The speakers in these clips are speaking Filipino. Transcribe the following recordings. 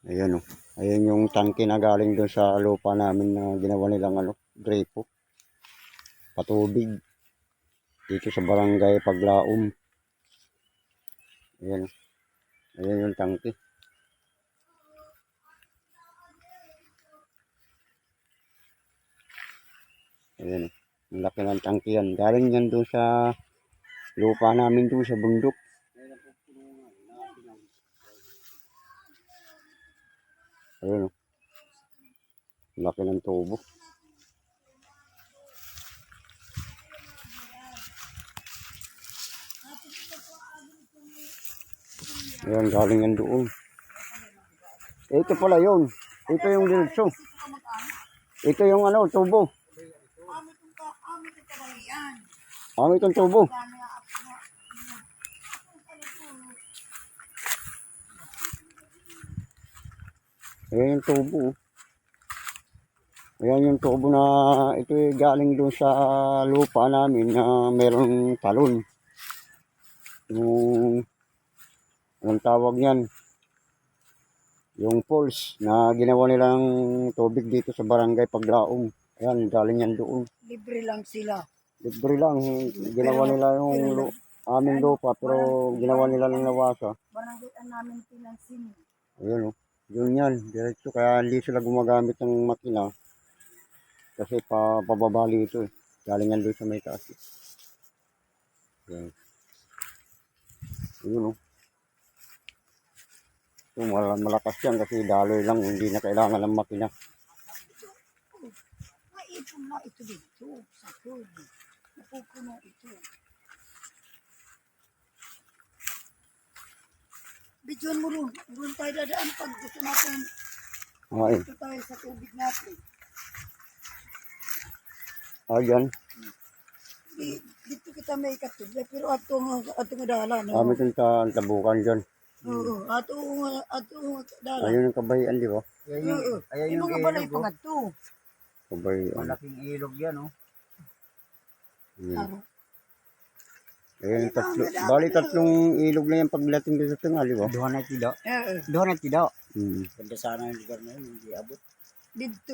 Ayan o. Ayan yung tangke na galing doon sa lupa namin na ginawa nilang gripo. Patubig. Dito sa barangay Paglaom. Ayan o. Ayan yung tangke. Ayan o. Ang laki ng tangke yan. Galing yan doon sa lupa namin doon sa bundok. Ayan o. Laki ng tubo. Ayan, galing yan doon. Ito pala yun. Ito yung diretso. Ito yung tubo. Itong tubo. Ayan yung tubo. Ayan yung tubo na ito galing doon sa lupa namin na merong talon. Anong tawag yan? Yung falls na ginawa nilang tubig dito sa barangay Paglaom. Ayan, galing yan doon. Libre lang sila. Libre lang. Ginawa nila yung aming lupa pero ginawa nila ng lawasa. Barangay namin pinansin. Ayan o. Yun yan. Diretso. Kaya hindi sila gumagamit ng makina. Kasi pababali ito eh. Galing yan doon sa may taas. Ayan. Yun o. So, malakas yan kasi daloy lang, hindi na kailangan ng makina. Maipon na ito dito. Sa food. Napupuno ito. Bidyon mo rin. Doon tayo dadaan pag gusto natin. Okay. Dito tayo sa tubig natin. Ayan. Dito kita may katubig. Pero atong dala. No? Kami dun sa tabukan dyan. Oo. Atong dala. Ayun yung kabayan, di ba? Ayan yung mga balay pangadto. Kabayan. Malaking ilog yan, oh. Ayun yung tatlo. Bali tatlong ilog na yan pagdating dito sa tingal, di ba? Doon na tido. Doon na tido. Ganda sana yung lugar na yun, hindi abot. Dito.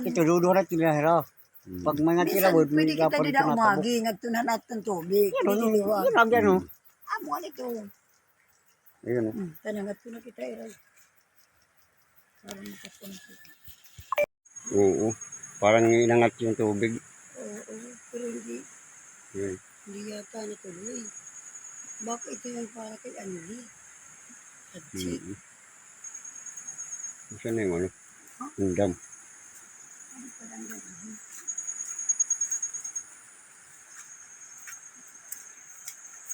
Ito, doon na tila, hero. Pag mga tilabod, Pwede may kita kapon dito umagi. Nagtunan natin tubig. Yun lang yan, oh. Amo ito. Ayun o. Tanangat ko na kita, Eray. Parang makapunod kita. Oo. Parang inangat yung tubig. Oo, pero hindi. Ayun. Hindi yata natuloy. Baka ito yung para kay Anli. Atsi. Saan na yung yung dam. Ano pa lang yan?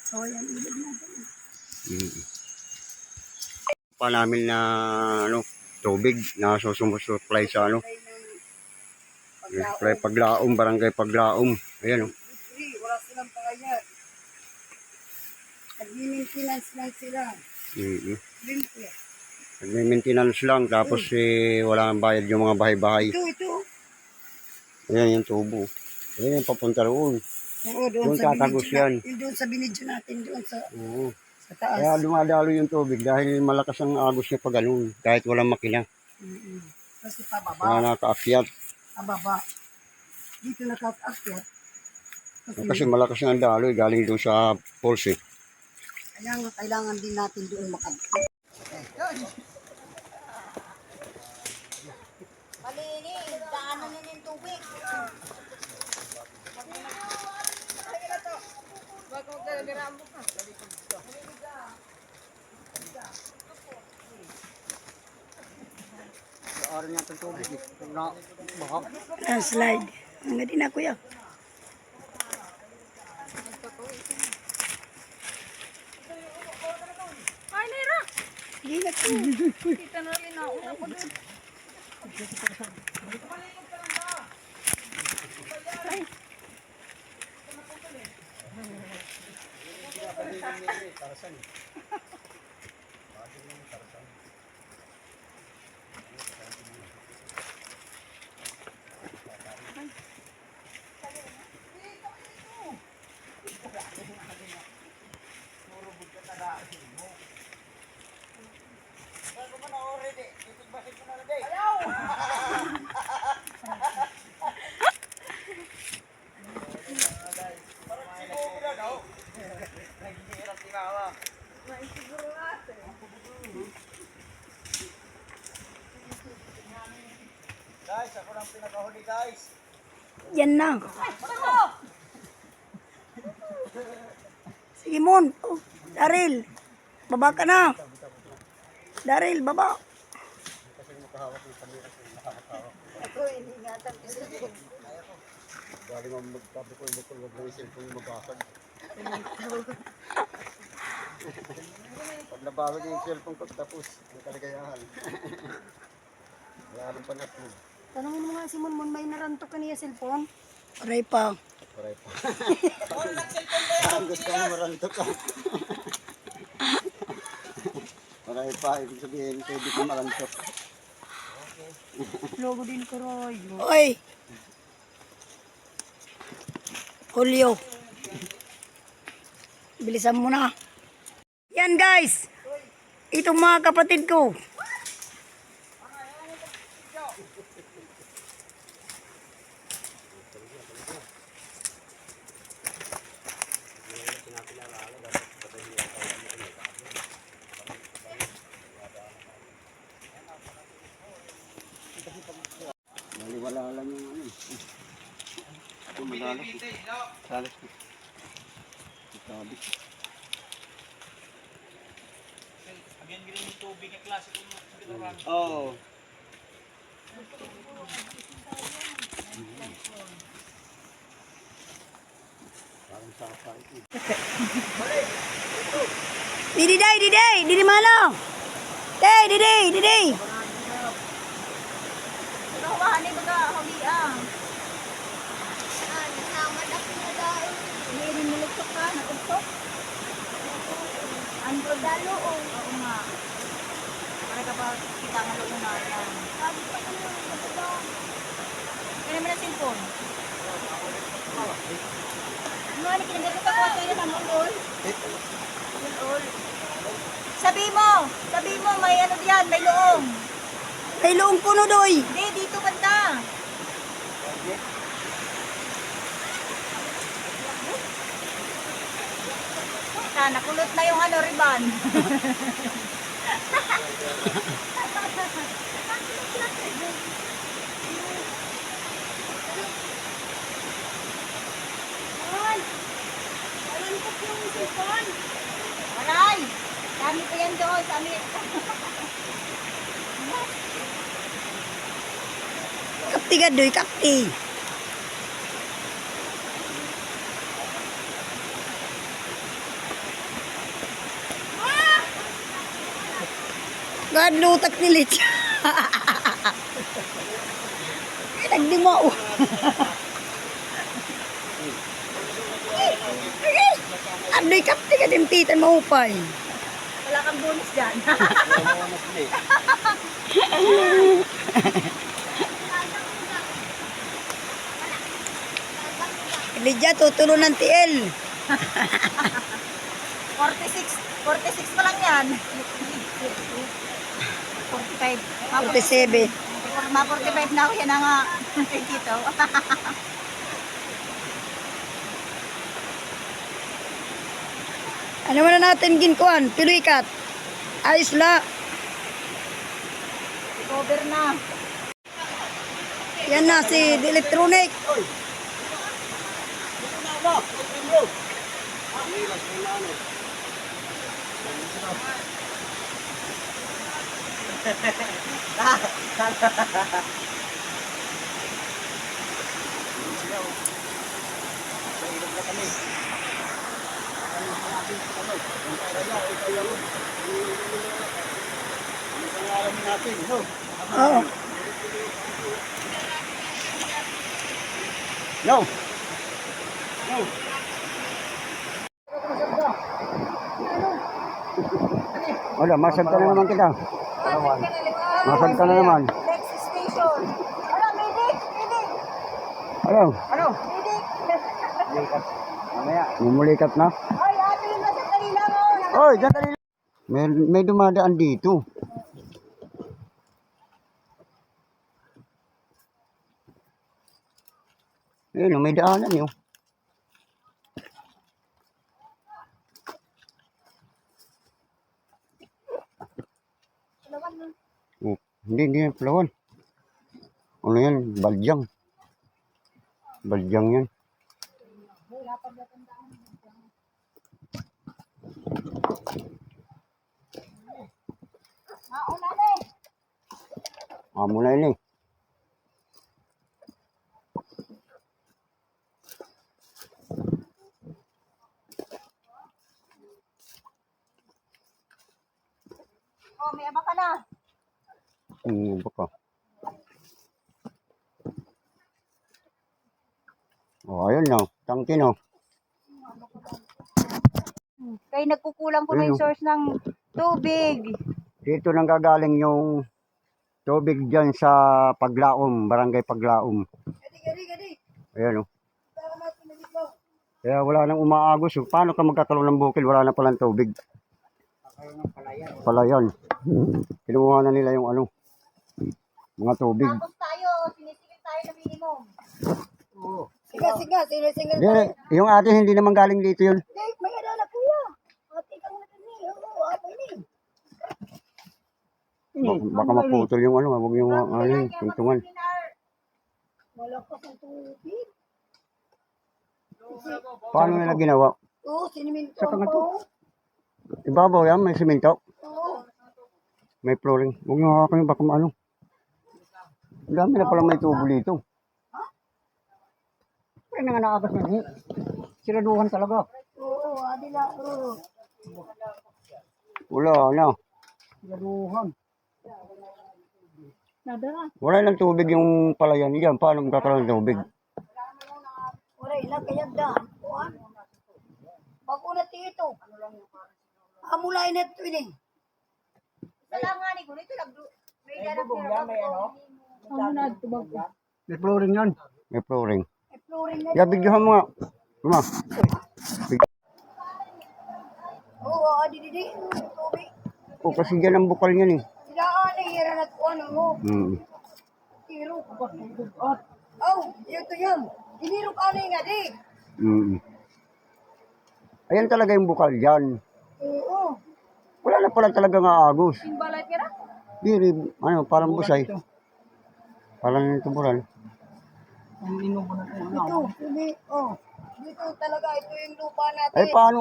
So, yan, ilog natin. Pa namin na tubig na susupply sa supply Paglaom, barangay Paglaom. Ayan o. Wala silang pangayat. Nag-maintenance lang sila. Limpia. Nag-maintenance lang tapos wala nang bayad yung mga bahay-bahay. Ito. Ayan yung tubo. Ayan yung papunta roon. Oo, Doon tatagos yan. Doon sa binidyo natin, doon sa taas. Kaya dumadalo yung tubig dahil malakas ang agos niya pag ganun. Kahit walang makina. Kasi pababa. Kaya nakaakyat. Pababa. Dito nakaakyat. Kasi malakas ang daloy galing doon sa falls eh. Kaya nga kailangan din natin doon makabit. Malinis, daanan na yung tubig. Orang yang tubig, na bahak. Slide. Ang din ako yan. Ay, Nera! Hindi na ko. Kita na rin ako. Yan na. Sige, Mon. Oh, Daryl. Baba ka na. Daryl, baba. Bali mo magpapukul-bukul, wag mo yung cellphone mabasag. Pag nabasag yung cellphone ko, tapos ang kaligayahan. Wala rin pa natulog. Tanungin mo nga si Mon, may naranto ka niya cellphone? Aray pa. Paray pa. Ang gusto mo maranto ka. Paray pa, ibig sabihin, pwede ko maranto. Logo din ko, Roy. Oy! Julio. Bilisan mo na. Yan guys. Itong mga kapatid ko. Baliwala lang yung ano. Ito madalas. Salas ko. Sabi. Oo. Parang sapa ito. Diday, didi malo. Didi. Ano baga huli ah. Sama na ko na dahil. Hindi niluktok ka, natugtok. Andro dalo o. Oo nga. Para kapag kita nga loob na yan. Sabi pa ko na ito. Kaya naman ang cellphone. Ano ano kinagamit ako at kaya naman all. All. Sabi mo may ano diyan, may loong. May loong puno doy. Hindi, dito banda. Nakulot na yung ano, riban. Aray! Dami pa yan doon, sa amin. Kapti ka doy, kapti. Gadlutak nilit. Nagdimao. Adoy kapti ka dimpitan maupay. Wala kang bonus dyan. Lidya, tutulo ng TL. 46 pa lang yan. 45. 47. Ma 45 na ako yan na nga. Dito. Ano mo na natin ginkuan? Piluikat. Ayos la. Cover na. Yan na si electronic. Oo. No. Wala, masagta na naman kita. Masagta na naman. Next station. Ano, medic? Ano? Ano? Medic? Mamaya. Mumulikat na. Ay, ate, nasa kanila mo. Oy, dyan dali. May dumadaan dito. Ayun, may daanan yun. Oh, hindi yan palawan. O Ano yan? Balyang. Balyang yan. Mauna na eh. Amo na yun eh. Oh, may aba ka na. Baka. Oh, ayun na. Tangke na. Kaya nagkukulang ko na yung source ng tubig. Dito nang gagaling yung tubig dyan sa Paglaom, Barangay Paglaom. Ayan o. Kaya wala nang umaagos. Paano ka magkakaroon ng bukid? Wala na palang tubig. Palayan. Kinuha na nila yung ano, mga tubig. Tapos tayo, sinisingil tayo na minimum. Siga, sinisingil Hindi, yung atin hindi naman galing dito yun. may alala kuya. Ate kang natani. Oo, apay ni. Baka maputol yung ano, huwag yung ano, tuntungan. Malakas ang tubig. Paano nila ginawa? Oo, siniminto Saka nga ang to. pao. Ibabaw yan, may simento, Oo. may flooring. Huwag nyo hawakan yung baka maano. Ang dami na pala may tubo dito. Kaya nga naagas na niya. Siraduhan talaga. Oo, adila. Oo. Wala na. Siraduhan. Wala nang tubig yung palayan diyan. Paano magkakaroon ng tubig? Wala ilang kayag da. Kuan. Pag una ito. Amulay na ito ini. Sa langan ni Gulo, ito may ganap may ano? May flooring yan. May flooring. May flooring na. Ya, bigyan mo nga. Tuma. Oo, adi. Tubig. O, kasi dyan ang bukal niyan eh. Silaan na hira na kuan mo. Tiro. Oh, ito yan. Iniro ka na nga di. Ayan talaga yung bukal dyan. Oo. Wala na pala talaga nga agos. Balay pera? Diri, ano, parang busay. Parang tuburan. Ito, hindi. Oh. Dito talaga, ito yung lupa natin. Ay, paano?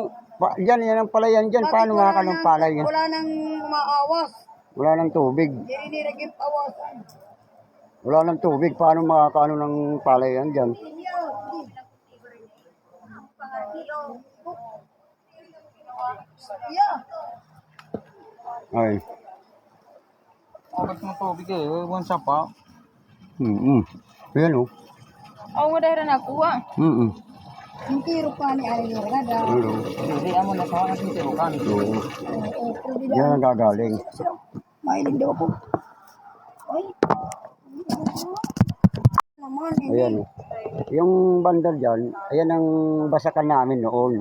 Dyan, yan ang palayan dyan. Paano makakalang palay yan? Wala nang umaawas. Wala nang tubig. Hindi niragip awasan. Wala nang tubig. Paano makakaano ng palay yan dyan? Yeah. Ay. Agas ng tubig eh. Ewan sa pa. Ayan o. Oo, mo dahil na nakuha. Yung tiro pa ni Ari Yorgada. Ano? Hindi amo na sa agas ng tirukan. Yan ang gagaling. Mailing daw ako. Ay. Naman, Ayan o. Yung bandal dyan, ayan ang basakan namin noon.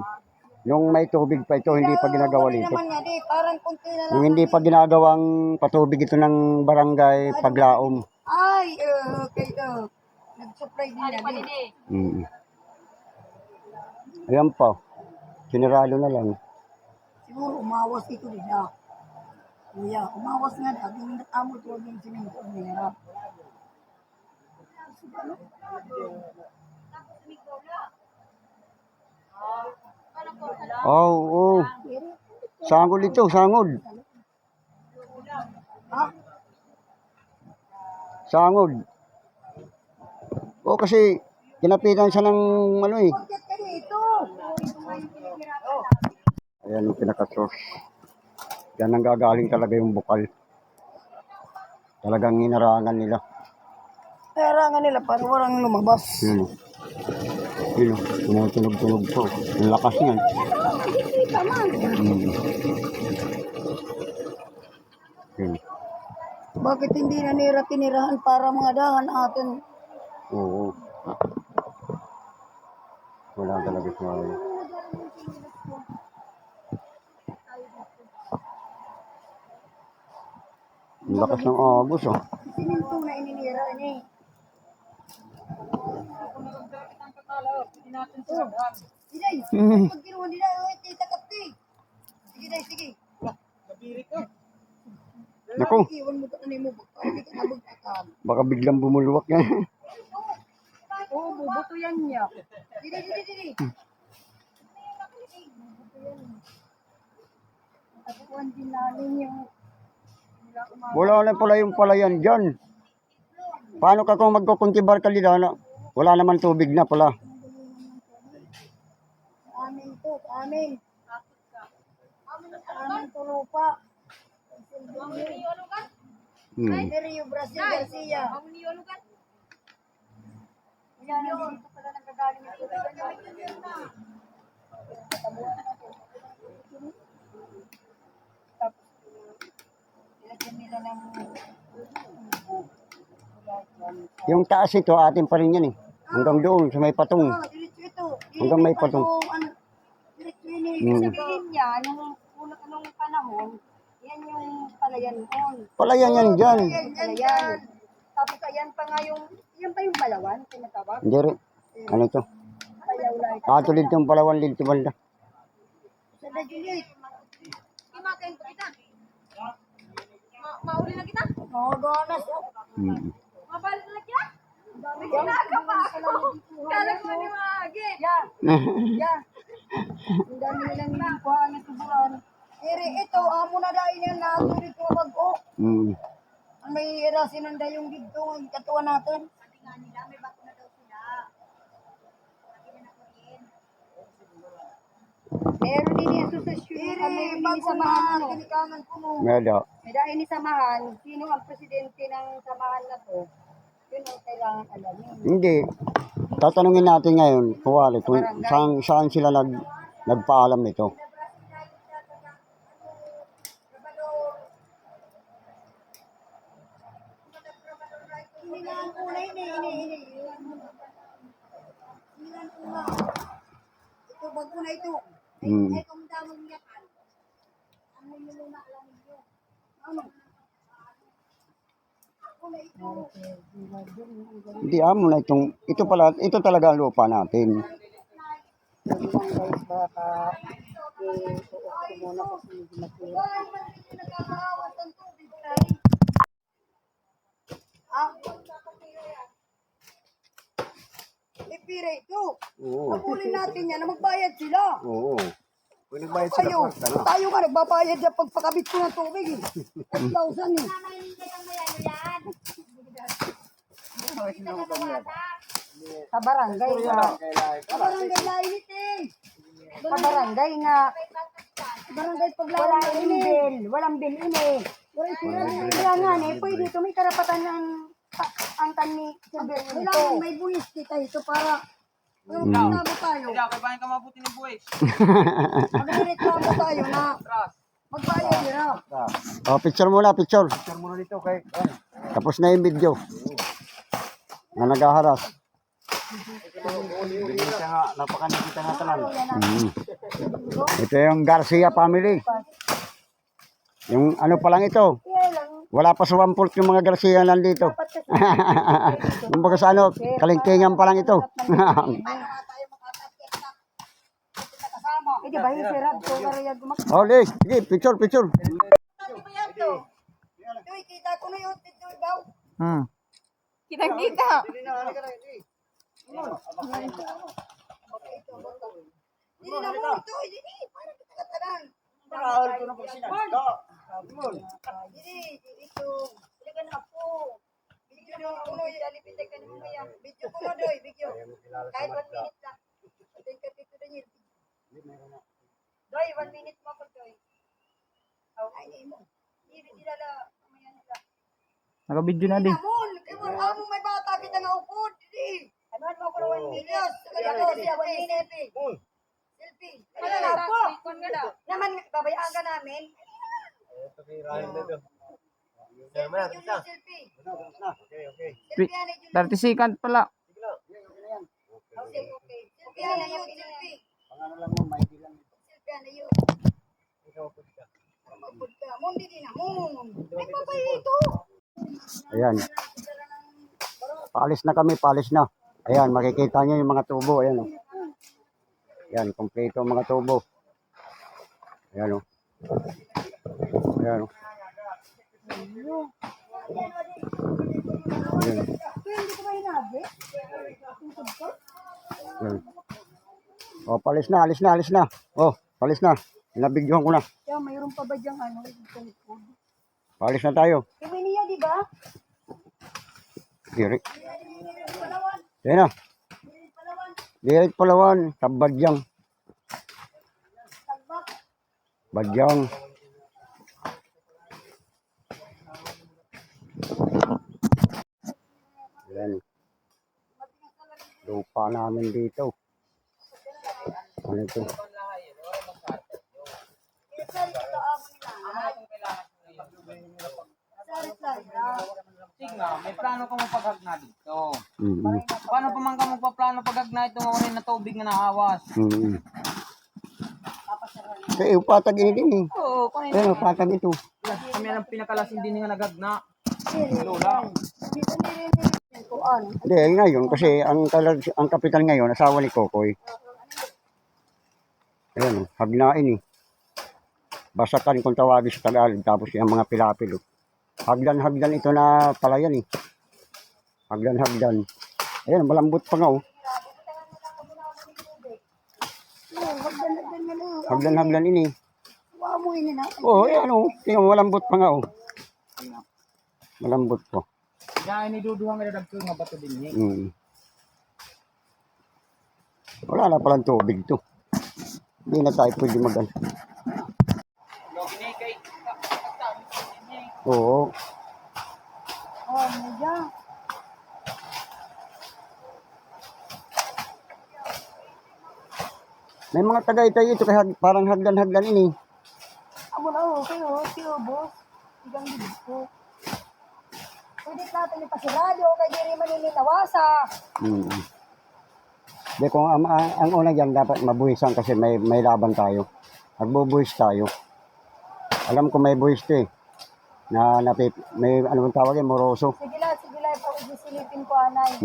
Nung may tubig pa ito, hindi pa ginagawa dito. naman nga di, parang kunti na lang. Yung hindi pa ginagawang patubig ito ng barangay Paglaom. Ay, okay, nag-supply din na di. Ayan pa. Siniralo na lang. Siguro umawas ito din na. Kuya, umawas nga na. Yung natamot huwag yung siminto nila. Oh. Sangod ito, sangod. Ha? Sangod. O kasi kinapitan siya ng ano eh. Bakit ka dito? Ayan yung pinaka-source. Yan ang gagaling talaga yung bukal. Talagang inarangan nila. Kaya nila para walang lumabas. Yun o. Yun o. Tumutunog-tunog po. Ang lakas niyan. Yun. Bakit hindi na nila tinirahan para mga dahan atin? Oo. Wala talaga siya. Ang lakas ng agos oh. Siminto na ininira ni. Sige, pag ginawa nila, tita kapti. Sige, sige. Naku, Iwan mo ka na mo. Hindi ka nabagtatan. baka biglang bumulwak yan. Oo, bubuto yan niya. Didi. Katuan din namin yung Wala na pala yung palayan dyan. Paano ka kung magkukuntibar ka nila? Wala naman tubig na pala. Amin to, amin. Amin to lupa. Rio Brazil Garcia. yan, dito pala nagagaling ito. Tapos, ilagyan nila ng Yung taas ito, atin pa rin yan eh. Hanggang doon, sa may patong. Diretso ito. Hanggang may patong. Diretso ini. sabihin niya, nung panahon, yan yung palayan noon. Palayan yan dyan. Palayan. Tapos ayan pa nga yan pa yung Palawan, tinatawag. Hindi rin. Ano ito? Palaw-like. Katulid ng Palawan dito banda. Sa Dajulit. Kimakain ko kita. Mauli na kita. Maganas. Mabalik na kita. Dami ginagawa pa ako. Kala ko ni Magi. Yeah. Yeah. Ang dami nilang nakuha ng tubuan. Ere, ito, amo na dahil yan na tuloy ko bago. Ang may erasin ng dayong dito, ang katuwa natin. Sabi nga nila, may bato na daw sila. Sabi na nakuhin. Meron din yung asosasyon kami Ere, din bago samahan na, mo. kanikangan ko mo. Medo. May dahil ni samahan, sino ang presidente ng samahan na to? Yun ang kailangan alamin. Hindi. Tatanungin natin ngayon, kuwari, kung saan sila nagpaalam nito. Hindi na ang kulay, ini. Hindi na ang kulay. Ito, bago na ito. Ay, kung damang yakan. Ano yung luna, alam niyo. Ano? Kulay ito. Hindi amo na ito talaga ang lupa natin. Guys, baka isuot ko muna kasi medyo matira. Wala naman dito nagkakahawas ng tubig, ay. Ah? Ipira ito. Oo. Pagulin natin yan na magbayad sila. Oo. Kung nagbayad Tayo nga nagbabayad sa pagpakabit ko ng tubig eh. 8,000 eh. Sa barangay nga. Sa barangay lainit eh. Sa barangay nga. Barangay paglawan Walang bill ini. Kaya nga pwede ito may karapatan ng ang tani Silver Wala ito. may buwis kita ito para magreklamo tayo. Kaya ka mabuti ng buwis. Magreklamo tayo na magbayad nila. Oh, picture muna, picture. Picture muna dito kay Tapos na yung video. Na naghaharas. siya nga, napaka-nakita nga tanan. Ito yung Garcia family. Yung ano pa lang ito. Wala pa sa 1/4 yung mga Garcia nandito. Yung baga sa ano, kalingkingan pa lang ito. Eh di ba yung sirad ko karaya gumak. Oh, Liz, sige, picture. Ito, kita ko na yun. Ito, daw. Kitang-kita. Hindi na mo ito. Hindi, parang kita katanan. Hindi, ito. Ilagan na po. Video na uno, ilalipitan ka ni mamaya. Video ko na doy, video. Kahit 1 minute lang. Patayin ka dito na yun. Doy, 1 minute mo ko, doy. Ay, hindi mo. Hindi nila mamaya nila. Naka-video na din. Amon, kaya amo may bata kita nga upod. Hindi. Ano mo ko 1 minute? Yes, kaya ko siya 1 minute. Selfie. Ano na po? Naman, babayaan ka namin. Selfie. Selfie, ano yun? 30 second pala. Okay. Selfie, ano yun? Selfie. Selfie, ano yun? Upod ka. Mundi din na. May babay ito. Ayan. Paalis na kami, paalis na. Ayan, makikita nyo yung mga tubo. Ayan, oh. Ayan, kompleto ang mga tubo. Ayan, oh. Ayan, oh. Ayan. Kuya, hindi ko ba hinabi? Ayan. O, palis na, alis na, alis na. O, palis na. Nabigyan ko na. Kaya mayroon pa ba diyang ano? Tungkod? Palis na tayo. Kami niya, di ba? Direk. Ayan na. Direk Palawan. Tabadyang. Badyang. Ayan. Lupa namin dito. Ano ito? Sige, may plano ka mapagagna dito. Mm-hmm. Paano pa man ka magpaplano pagagna ito mga na tubig na nahawas? Mm-hmm. Eh, upatag ini din eh. Oo, kung Ayan, upatag ito. kami ang pinakalasin din nga nagagna. Lola. Hindi, ngayon, kasi ang kapital ngayon, asawa ni Kokoy. Ayan, hagnain eh. Basakan kung tawagin sa Tagalog, tapos yung mga pilapilo. Hagdan-hagdan ito na palayan eh. Hagdan-hagdan. Ayan, malambot pa nga oh. Hagdan-hagdan ini. Waamuin na. Oo, ayan oh. Tingnan mo, malambot pa nga oh. Malambot po. Kaya iniduduhang nga dagto nga bato din eh. Wala na palang tubig to. Hindi na tayo pwede mag-ano. Oo. Oh, medya. May mga tagay-tay ito kaya parang hagdan-hagdan ini. Amo na oh, kayo, boss. Igang dito. Pwede natin ipasirado, kaya di rin maninawasa. Di kung ang una dyan dapat mabuhisan kasi may laban tayo. Magbubuhis tayo. Alam ko may buhis to eh. May ano bang tawag yan? Moroso. Sige lang, pag-isilipin ko, anay.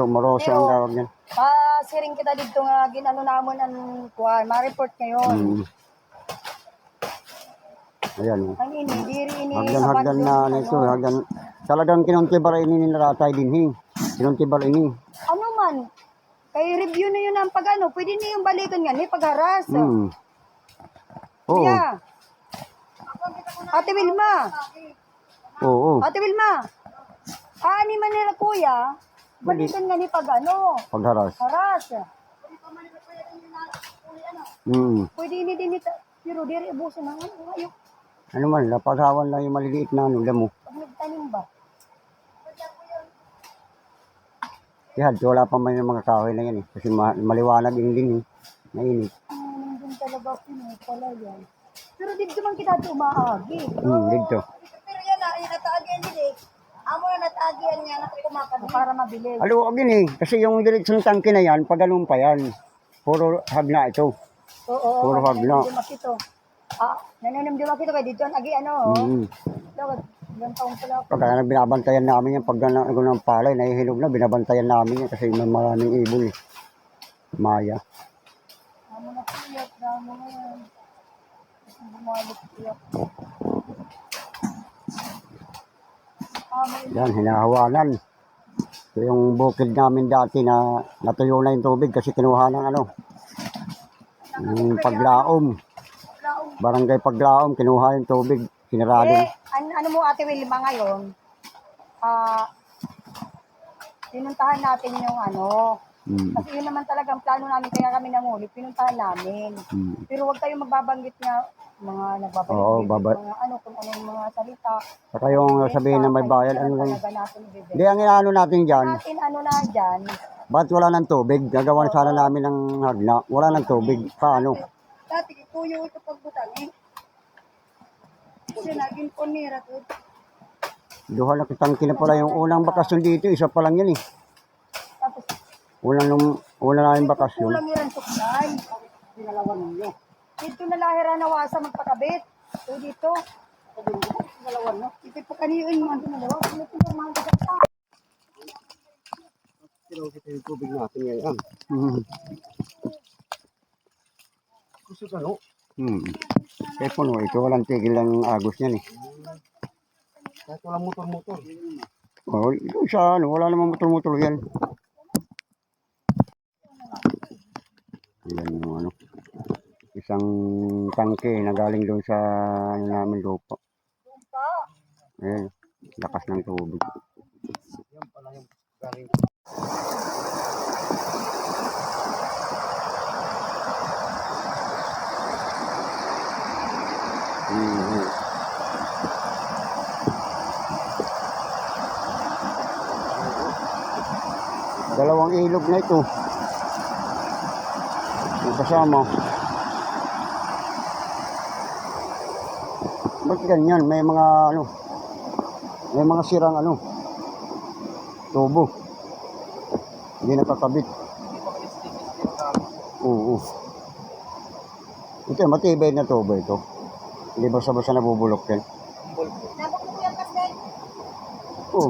Moroso ang tawag yan. Pasiring kita dito nga, ginano namon ang kuhan. Ma-report ngayon. Ayan. Ang ini, diri ini. Hagdan na nito. Hagdan. Talagang kinontibar ini nilaratay din eh. Kinontibar ini. Ano man? Kay review na yun ang pag-ano. Pwede niyo yung balikan nga ni pagharas. Oo. Yeah. Ate Wilma. Oo. Ate Wilma. Ani man nila kuya. Balikan nga ni pag-ano. Pagharas. Haras. Pwede ini din ito. Pero diri ibuso na nga. Ayok. Ano man, napagawan lang yung maliliit na ano, damo. Pag nagtanim ba? Yan, wala pa man yung mga kahoy na yan eh. Kasi maliwanag yung din eh. Mainit. Nandun talaga pala yan. Pero dito man kita tumaagi. Dito. Pero yan na, nataagian din eh. Amo na nataagian niya, nakakumakan para mabilis. Aluwag yun eh. Kasi yung diretsong tangke na yan, pag ganun pa yan. Puro hagna ito. Oo, Puro hagna. Nananim di makito kay dito, agi ano. Dapat, ilang taong pala ako. Kaya binabantayan namin yan. Pag ng palay, nahihilog na, binabantayan namin yan. Kasi may maraming ibon eh. Maya. Amo na kuyak, damo na yan. Bumalik kuyak. Yan, hinahawanan. Ito yung bukid namin dati na natuyo na yung tubig kasi kinuha ng ano. Yung Paglaom. Barangay Paglaom, kinuha yung tubig. Sinarado. Ano mo Ate Wilma ngayon? Pinuntahan natin yung ano. Kasi yun naman talagang plano namin kaya kami nanguli. Pinuntahan namin. Pero huwag kayong magbabanggit nga mga nagbabanggit. Oo, mga ano, kung anong mga salita. Saka yung sabihin na may bayad, ano lang. Talaga natin ibibigay. Hindi, ang inaano natin dyan, Natin ano na dyan. ba't wala ng tubig? Gagawan sana namin ng hagna. Wala ng tubig. Paano? Dati, tuyo ito pagbutang eh. Kasi naging punira to. Duha na kitangki na pala yung unang bakasyon dito. Isa pa lang yan eh. Tapos, Una namin bakasyon. kulang iran suklay. Dinalawan ninyo. Dito na lahira na wasa magpakabit. So dito. Dinalawan no. Ito pa kaniyon mga dinalawan. Ano ito yung mga gagata? Sino kita yung tubig natin ngayon? Gusto ka no? Kaya puno ito. Walang tigil ang agos niyan eh. Kahit walang motor-motor. Oh, yung sa ano, wala namang motor-motor yan. Yan yung ano. Isang tangke na galing doon sa ano namin lupa. Ayan, lakas ng tubig. Yan pala yung galing. Mhm. Dalawang ilog na ito. Yung kasama. Ba't ganyan? May mga ano, may mga sirang ano, tubo. Hindi nakakabit. Oo. Ito, matibay na tubo ito. Hindi basta-basta nabubulok yan. Nabok mo yan kasi. Oo.